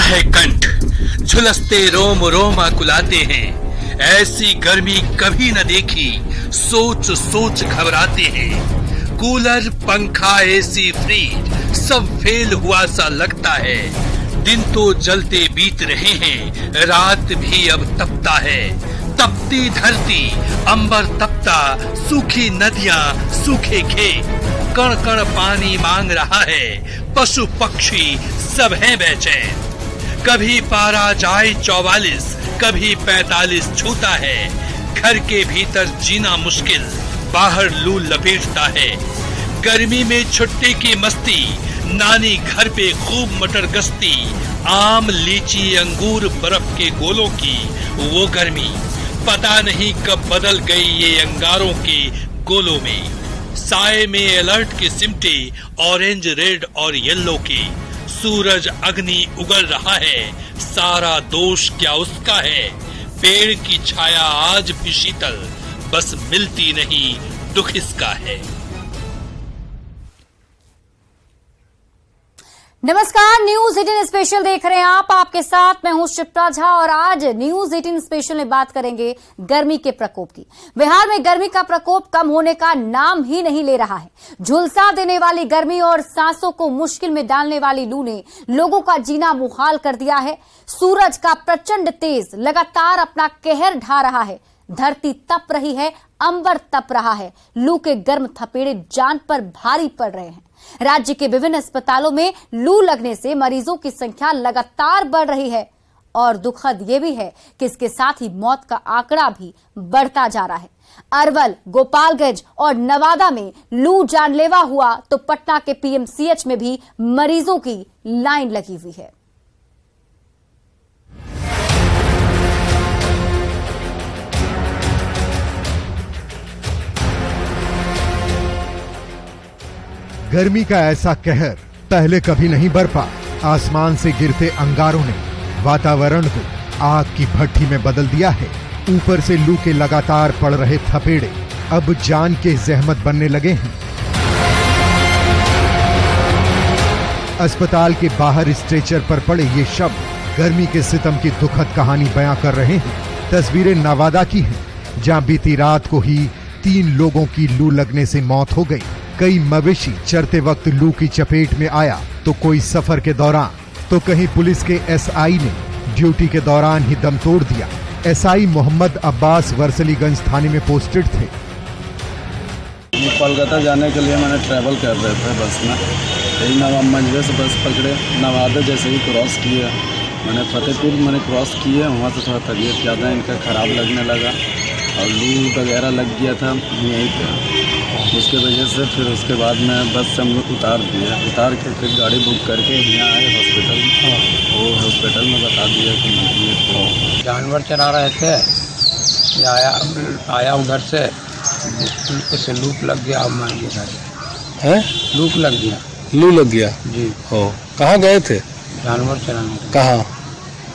है कंठ, झुलसते रोम रोमा कुलाते हैं। ऐसी गर्मी कभी न देखी, सोच सोच घबराते हैं। कूलर, पंखा, एसी, फ्रिज सब फेल हुआ सा लगता है। दिन तो जलते बीत रहे हैं, रात भी अब तपता है। तपती धरती, अंबर तपता, सूखी नदियां, सूखे खेत, कण कण पानी मांग रहा है। पशु पक्षी सब हैं बेचैन। कभी पारा जाए 44, कभी 45 छूता है। घर के भीतर जीना मुश्किल, बाहर लू लपेटता है। गर्मी में छुट्टी की मस्ती, नानी घर पे खूब मटर गश्ती। आम, लीची, अंगूर, बर्फ के गोलों की वो गर्मी, पता नहीं कब बदल गई ये अंगारों के गोलों में। साए में अलर्ट के सिमटे, ऑरेंज, रेड और येलो के। सूरज अग्नि उगल रहा है, सारा दोष क्या उसका है। पेड़ की छाया आज भी शीतल, बस मिलती नहीं, दुख इसका है। नमस्कार, न्यूज 18 स्पेशल देख रहे हैं आप। आपके साथ मैं हूं शिप्रा झा और आज न्यूज 18 स्पेशल में बात करेंगे गर्मी के प्रकोप की। बिहार में गर्मी का प्रकोप कम होने का नाम ही नहीं ले रहा है। झुलसा देने वाली गर्मी और सांसों को मुश्किल में डालने वाली लू ने लोगों का जीना मुहाल कर दिया है। सूरज का प्रचंड तेज लगातार अपना कहर ढा रहा है। धरती तप रही है, अंबर तप रहा है। लू के गर्म थपेड़े जान पर भारी पड़ रहे हैं। राज्य के विभिन्न अस्पतालों में लू लगने से मरीजों की संख्या लगातार बढ़ रही है और दुखद यह भी है कि इसके साथ ही मौत का आंकड़ा भी बढ़ता जा रहा है। अरवल, गोपालगंज और नवादा में लू जानलेवा हुआ तो पटना के पीएमसीएच में भी मरीजों की लाइन लगी हुई है। गर्मी का ऐसा कहर पहले कभी नहीं बरपा। आसमान से गिरते अंगारों ने वातावरण को आग की भट्टी में बदल दिया है। ऊपर से लू के लगातार पड़ रहे थपेड़े अब जान के जहमत बनने लगे हैं। अस्पताल के बाहर स्ट्रेचर पर पड़े ये शब्द गर्मी के सितम की दुखद कहानी बयां कर रहे हैं। तस्वीरें नवादा की हैं, जहां बीती रात को ही 3 लोगों की लू लगने से मौत हो गई। कई मवेशी चरते वक्त लू की चपेट में आया तो कोई सफर के दौरान, तो कहीं पुलिस के एसआई ने ड्यूटी के दौरान ही दम तोड़ दिया। एसआई मोहम्मद अब्बास वर्सलीगंज थाने में पोस्टेड थे। कोलकाता जाने के लिए मैंने ट्रैवल कर रहे थे बस में। यही मंझवे से बस पकड़े, नवादा जैसे ही क्रॉस किया, मैंने फतेहपुर क्रॉस किया। वहाँ से थोड़ा तबीयत ज़्यादा इनका ख़राब लगने लगा और लू वगैरह लग गया था यहीं पे। उसके वजह से फिर उसके बाद में बस से हम लोग उतार के फिर गाड़ी बुक करके यहाँ आए हॉस्पिटल में। वो हॉस्पिटल में बता दिया कि जानवर चरा रहे थे, आया उधर से, उसे लूप लग गया और मर गया है। लूप लग गया। लू लग गया जी। हो, कहाँ गए थे? जानवर चराने। कहाँ?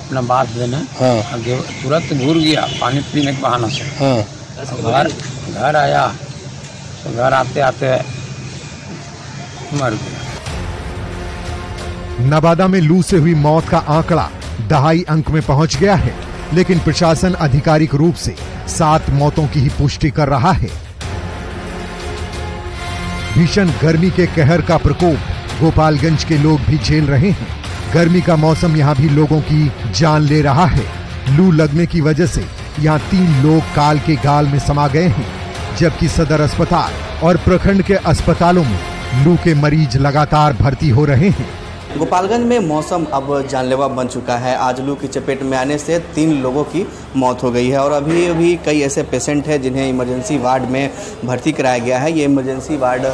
अपना बात देने। हाँ। आगे तुरंत घूर गया पानी पीने के बहाना से। हाँ। घर आया तो घर आते आते मर गया। नवादा में लू से हुई मौत का आंकड़ा 2.5 अंक में पहुंच गया है, लेकिन प्रशासन आधिकारिक रूप से 7 मौतों की ही पुष्टि कर रहा है। भीषण गर्मी के कहर का प्रकोप गोपालगंज के लोग भी झेल रहे हैं। गर्मी का मौसम यहां भी लोगों की जान ले रहा है। लू लगने की वजह से यहां 3 लोग काल के गाल में समा गए हैं, जबकि सदर अस्पताल और प्रखंड के अस्पतालों में लू के मरीज लगातार भर्ती हो रहे हैं। गोपालगंज में मौसम अब जानलेवा बन चुका है। आज लू की चपेट में आने से 3 लोगों की मौत हो गई है और अभी कई ऐसे पेशेंट हैं जिन्हें इमरजेंसी वार्ड में भर्ती कराया गया है। ये इमरजेंसी वार्ड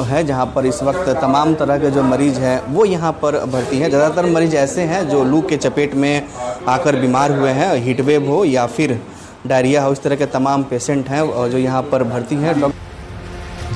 है जहां पर इस वक्त तमाम तरह के जो मरीज हैं वो यहां पर भर्ती हैं। ज़्यादातर मरीज ऐसे हैं जो लू के चपेट में आकर बीमार हुए हैं, हीटवेव हो या फिर डायरिया हो, इस तरह के तमाम पेशेंट हैं जो यहाँ पर भर्ती हैं।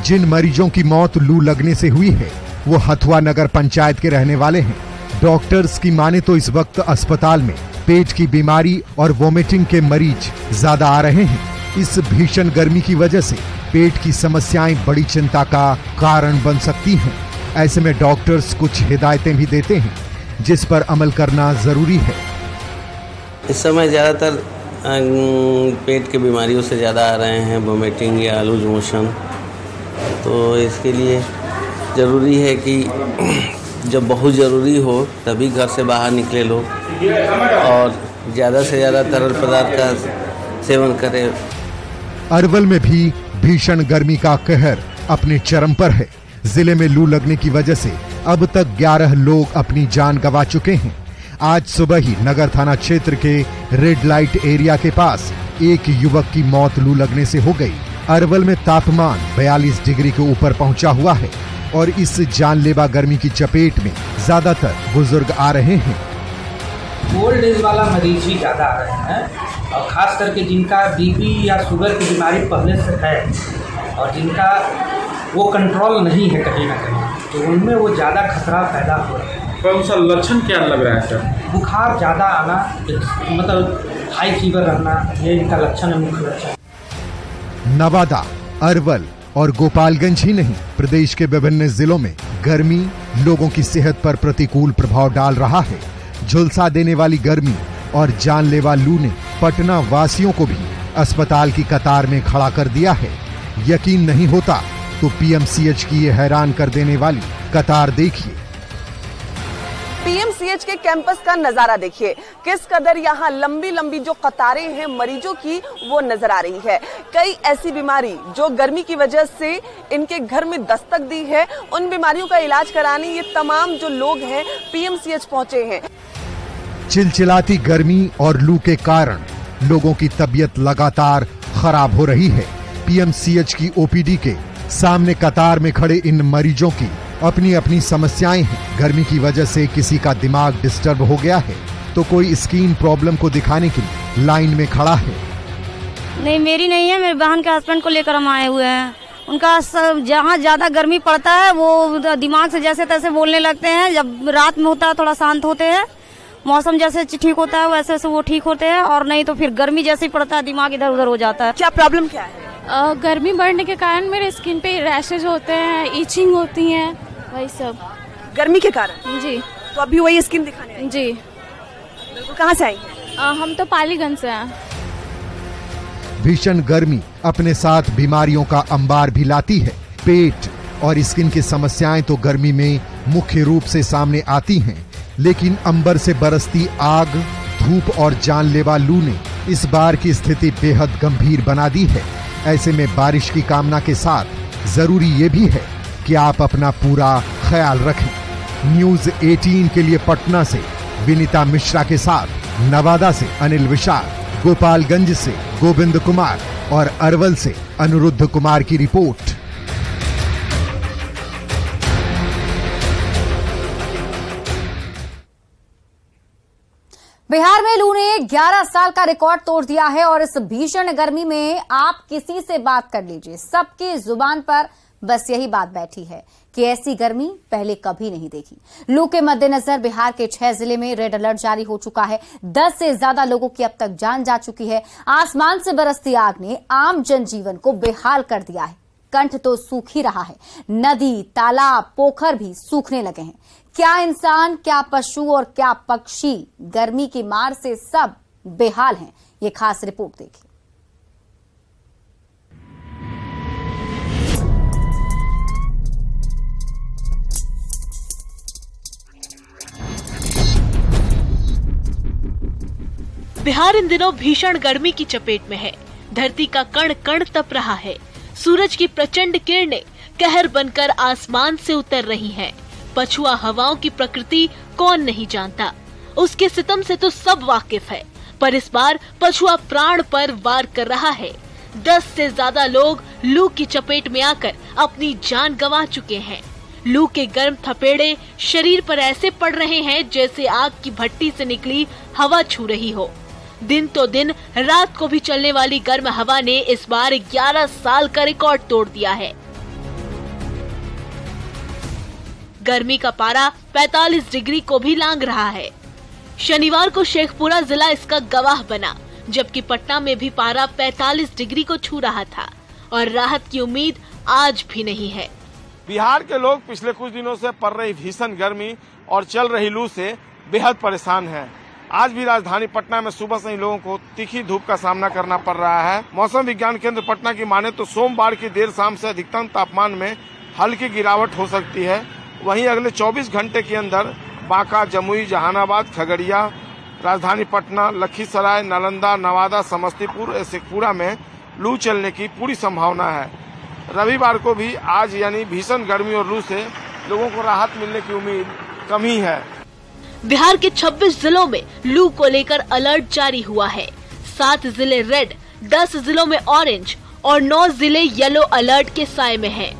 जिन मरीजों की मौत लू लगने से हुई है वो हथुआ नगर पंचायत के रहने वाले हैं। डॉक्टर्स की माने तो इस वक्त अस्पताल में पेट की बीमारी और वोमिटिंग के मरीज ज्यादा आ रहे हैं। इस भीषण गर्मी की वजह से पेट की समस्याएं बड़ी चिंता का कारण बन सकती हैं। ऐसे में डॉक्टर्स कुछ हिदायतें भी देते हैं, जिस पर अमल करना जरूरी है। इस समय ज़्यादातर पेट की बीमारियों से ज़्यादा आ रहे हैं, वोमिटिंग या लूज मोशन। तो इसके लिए ज़रूरी है कि जब बहुत ज़रूरी हो तभी घर से बाहर निकले लोग और ज़्यादा से ज़्यादा तरल पदार्थ का सेवन करें। अरवल में भी भीषण गर्मी का कहर अपने चरम पर है। जिले में लू लगने की वजह से अब तक 11 लोग अपनी जान गंवा चुके हैं। आज सुबह ही नगर थाना क्षेत्र के रेड लाइट एरिया के पास एक युवक की मौत लू लगने से हो गई। अरवल में तापमान 42 डिग्री के ऊपर पहुंचा हुआ है और इस जानलेवा गर्मी की चपेट में ज्यादातर बुजुर्ग आ रहे हैं। ओल्ड एज वाला मरीज ही ज़्यादा आ रहे हैं और ख़ास करके जिनका बीपी या शुगर की बीमारी पहले से है और जिनका वो कंट्रोल नहीं है कहीं ना कहीं, तो उनमें वो ज़्यादा खतरा पैदा हो रहा है। कौन सा लक्षण क्या लग रहा है सर? बुखार ज़्यादा आना, मतलब हाई फीवर रहना, ये इनका लक्षण है, मुख्य लक्षण। नवादा, अरवल और गोपालगंज ही नहीं, प्रदेश के विभिन्न जिलों में गर्मी लोगों की सेहत पर प्रतिकूल प्रभाव डाल रहा है। झुलसा देने वाली गर्मी और जानलेवा लू ने पटना वासियों को भी अस्पताल की कतार में खड़ा कर दिया है। यकीन नहीं होता तो पीएमसीएच की ये हैरान कर देने वाली कतार देखिए। पीएमसीएच के कैंपस का नजारा देखिए, किस कदर यहाँ लंबी लंबी जो कतारें हैं मरीजों की वो नजर आ रही है। कई ऐसी बीमारी जो गर्मी की वजह से इनके घर में दस्तक दी है, उन बीमारियों का इलाज कराने ये तमाम जो लोग हैं पीएमसीएच पहुंचे हैं। चिलचिलाती गर्मी और लू के कारण लोगों की तबीयत लगातार खराब हो रही है। पीएमसीएच की ओपीडी के सामने कतार में खड़े इन मरीजों की अपनी अपनी समस्याएं हैं। गर्मी की वजह से किसी का दिमाग डिस्टर्ब हो गया है तो कोई स्किन प्रॉब्लम को दिखाने के लिए लाइन में खड़ा है। नहीं, मेरी नहीं है, मेरे बहन के हस्बैंड को लेकर हम आए हुए हैं। उनका जहाँ ज्यादा गर्मी पड़ता है वो दिमाग से जैसे तैसे बोलने लगते हैं। जब रात में होता है थोड़ा शांत होते हैं, मौसम जैसे ठीक होता है वैसे वैसे वो ठीक होते हैं, और नहीं तो फिर गर्मी जैसे ही पड़ता है दिमाग इधर उधर हो जाता है। क्या प्रॉब्लम क्या है? गर्मी बढ़ने के कारण मेरे स्किन पे रैशेज होते हैं, इचिंग होती है, वही सब गर्मी के कारण। जी, तो अभी वही स्किन दिखाने आए? जी। कहाँ से आएंगे? हम तो पालीगंज से हैं। भीषण गर्मी अपने साथ बीमारियों का अंबार भी लाती है। पेट और स्किन की समस्याएं तो गर्मी में मुख्य रूप से सामने आती हैं, लेकिन अंबर से बरसती आग, धूप और जानलेवा लू ने इस बार की स्थिति बेहद गंभीर बना दी है। ऐसे में बारिश की कामना के साथ जरूरी ये भी है कि आप अपना पूरा ख्याल रखें। न्यूज़ 18 के लिए पटना से विनीता मिश्रा के साथ नवादा से अनिल विशाल, गोपालगंज से गोविंद कुमार और अरवल से अनुरुद्ध कुमार की रिपोर्ट। बिहार में लू ने 11 साल का रिकॉर्ड तोड़ दिया है और इस भीषण गर्मी में आप किसी से बात कर लीजिए, सबकी जुबान पर बस यही बात बैठी है कि ऐसी गर्मी पहले कभी नहीं देखी। लू के मद्देनजर बिहार के 6 जिले में रेड अलर्ट जारी हो चुका है। 10 से ज्यादा लोगों की अब तक जान जा चुकी है। आसमान से बरसती आग ने आम जनजीवन को बेहाल कर दिया है। कंठ तो सूख ही रहा है, नदी, तालाब, पोखर भी सूखने लगे हैं। क्या इंसान, क्या पशु और क्या पक्षी गर्मी की मार से सब बेहाल हैं। ये खास रिपोर्ट देखिए। बिहार इन दिनों भीषण गर्मी की चपेट में है। धरती का कण कण तप रहा है। सूरज की प्रचंड किरणें कहर बनकर आसमान से उतर रही हैं। पछुआ हवाओं की प्रकृति कौन नहीं जानता, उसके सितम से तो सब वाकिफ है। पर इस बार पछुआ प्राण पर वार कर रहा है। 10 से ज्यादा लोग लू की चपेट में आकर अपनी जान गंवा चुके हैं। लू के गर्म थपेड़े शरीर पर ऐसे पड़ रहे हैं जैसे आग की भट्टी से निकली हवा छू रही हो। दिन तो दिन, रात को भी चलने वाली गर्म हवा ने इस बार 11 साल का रिकॉर्ड तोड़ दिया है। गर्मी का पारा 45 डिग्री को भी लांघ रहा है। शनिवार को शेखपुरा जिला इसका गवाह बना, जबकि पटना में भी पारा 45 डिग्री को छू रहा था और राहत की उम्मीद आज भी नहीं है। बिहार के लोग पिछले कुछ दिनों से पड़ रही भीषण गर्मी और चल रही लू से बेहद परेशान हैं। आज भी राजधानी पटना में सुबह से ही लोगों को तीखी धूप का सामना करना पड़ रहा है। मौसम विज्ञान केंद्र पटना की माने तो सोमवार की देर शाम से अधिकतम तापमान में हल्की गिरावट हो सकती है। वहीं अगले 24 घंटे के अंदर बांका, जमुई, जहानाबाद, खगड़िया, राजधानी पटना, लखीसराय, नालंदा, नवादा, समस्तीपुर, शेखपुरा में लू चलने की पूरी संभावना है। रविवार को भी आज यानी भीषण गर्मी और लू से लोगों को राहत मिलने की उम्मीद कम ही है। बिहार के 26 जिलों में लू को लेकर अलर्ट जारी हुआ है। 7 जिले रेड, 10 जिलों में ऑरेंज और 9 जिले येलो अलर्ट के साए में हैं।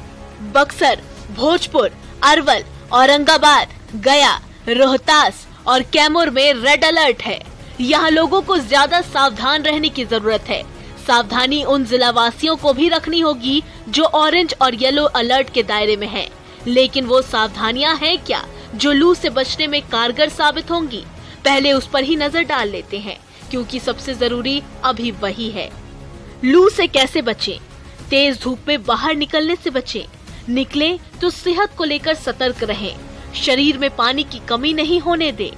बक्सर, भोजपुर, अरवल, औरंगाबाद, गया, रोहतास और कैमूर में रेड अलर्ट है। यहाँ लोगों को ज्यादा सावधान रहने की जरूरत है। सावधानी उन जिलावासियों को भी रखनी होगी जो ऑरेंज और येलो अलर्ट के दायरे में हैं। लेकिन वो सावधानियां हैं क्या जो लू से बचने में कारगर साबित होंगी? पहले उस पर ही नजर डाल लेते हैं, क्योंकि सबसे जरूरी अभी वही है। लू से कैसे बचें? तेज धूप में बाहर निकलने से बचें। निकलें तो सेहत को लेकर सतर्क रहें। शरीर में पानी की कमी नहीं होने दें।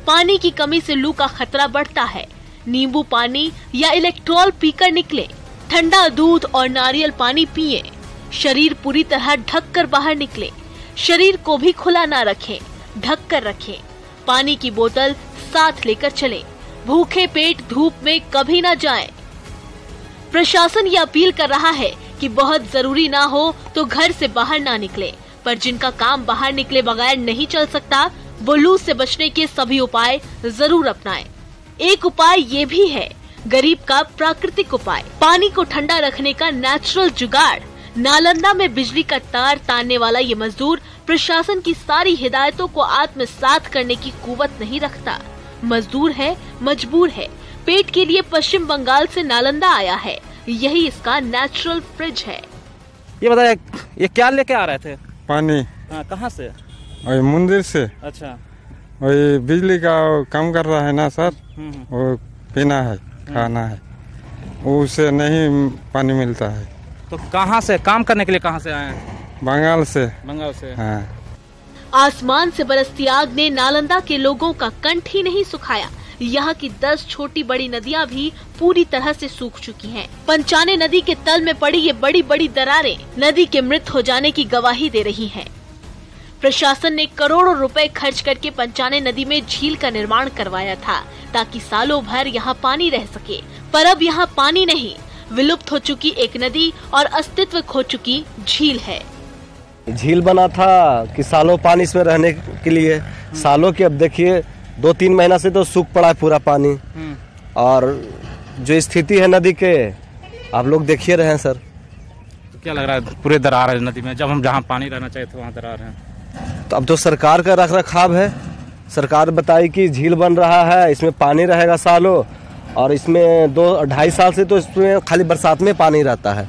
पानी की कमी से लू का खतरा बढ़ता है। नींबू पानी या इलेक्ट्रॉल पीकर निकलें। ठंडा दूध और नारियल पानी पिएं। शरीर पूरी तरह ढक कर बाहर निकलें। शरीर को भी खुला ना रखें, ढक कर रखें। पानी की बोतल साथ लेकर चलें। भूखे पेट धूप में कभी ना जाएं। प्रशासन ये अपील कर रहा है कि बहुत जरूरी ना हो तो घर से बाहर ना निकलें, पर जिनका काम बाहर निकले बगैर नहीं चल सकता वो लू से बचने के सभी उपाय जरूर अपनाएं। एक उपाय ये भी है, गरीब का प्राकृतिक उपाय, पानी को ठंडा रखने का नेचुरल जुगाड़। नालंदा में बिजली का तार तानने वाला ये मजदूर प्रशासन की सारी हिदायतों को आत्मसात करने की कुवत नहीं रखता। मजदूर है, मजबूर है, पेट के लिए पश्चिम बंगाल से नालंदा आया है। यही इसका नेचुरल फ्रिज है। ये बताया, ये क्या लेके आ रहे थे? पानी। कहाँ से? वही मंदिर से। अच्छा। वही बिजली का काम कर रहा है ना सर, वो पीना है, खाना है, उससे नहीं पानी मिलता है। तो कहाँ से काम करने के लिए कहाँ से आए हैं? बंगाल से। बंगाल से। हाँ। आसमान से बरसती आग ने नालंदा के लोगों का कंठ ही नहीं सुखाया। यहाँ की 10 छोटी बड़ी नदियाँ भी पूरी तरह से सूख चुकी हैं। पंचाने नदी के तल में पड़ी ये बड़ी बड़ी दरारें नदी के मृत हो जाने की गवाही दे रही हैं। प्रशासन ने करोड़ों रुपए खर्च करके पंचाने नदी में झील का निर्माण करवाया था ताकि सालों भर यहाँ पानी रह सके, पर अब यहाँ पानी नहीं, विलुप्त हो चुकी एक नदी और अस्तित्व खो चुकी झील है। झील बना था कि सालों पानी इसमें रहने के लिए, सालों की अब देखिए 2-3 महीना से तो सूख पड़ा है पूरा पानी। और जो स्थिति है नदी के आप लोग देखिए रहे हैं सर। तो क्या लग रहा है, पूरे दरार है नदी में, जब हम जहाँ पानी रहना चाहिए तो वहाँ दरार है। तो अब तो सरकार का रख रखाव है, सरकार बताई कि झील बन रहा है, इसमें पानी रहेगा सालों, और इसमें 2-2.5 साल से तो इसमें खाली बरसात में पानी रहता है।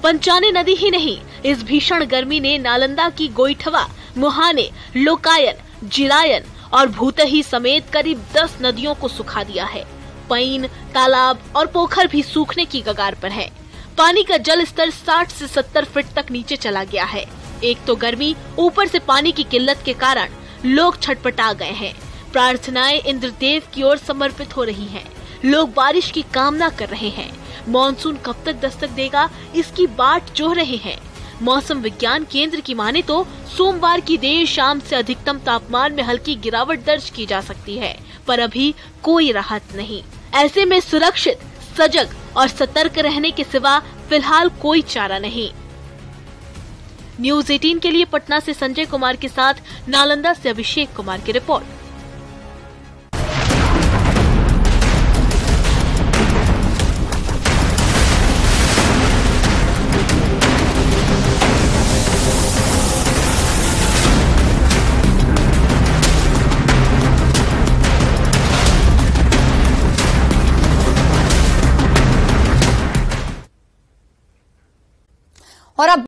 पंचाने नदी ही नहीं, इस भीषण गर्मी ने नालंदा की गोइठवा, मुहाने, लोकायन, जिरायन और भूतही समेत करीब 10 नदियों को सुखा दिया है। पईन, तालाब और पोखर भी सूखने की कगार पर है। पानी का जल स्तर 60 से 70 फीट तक नीचे चला गया है। एक तो गर्मी, ऊपर से पानी की किल्लत के कारण लोग छटपटा गए हैं। प्रार्थनाएं इंद्रदेव की ओर समर्पित हो रही हैं। लोग बारिश की कामना कर रहे हैं। मॉनसून कब तक दस्तक देगा इसकी बाट जोह रहे हैं। मौसम विज्ञान केंद्र की माने तो सोमवार की देर शाम से अधिकतम तापमान में हल्की गिरावट दर्ज की जा सकती है, पर अभी कोई राहत नहीं। ऐसे में सुरक्षित, सजग और सतर्क रहने के सिवा फिलहाल कोई चारा नहीं। न्यूज़ 18 के लिए पटना से संजय कुमार के साथ नालंदा से अभिषेक कुमार की रिपोर्ट। और अब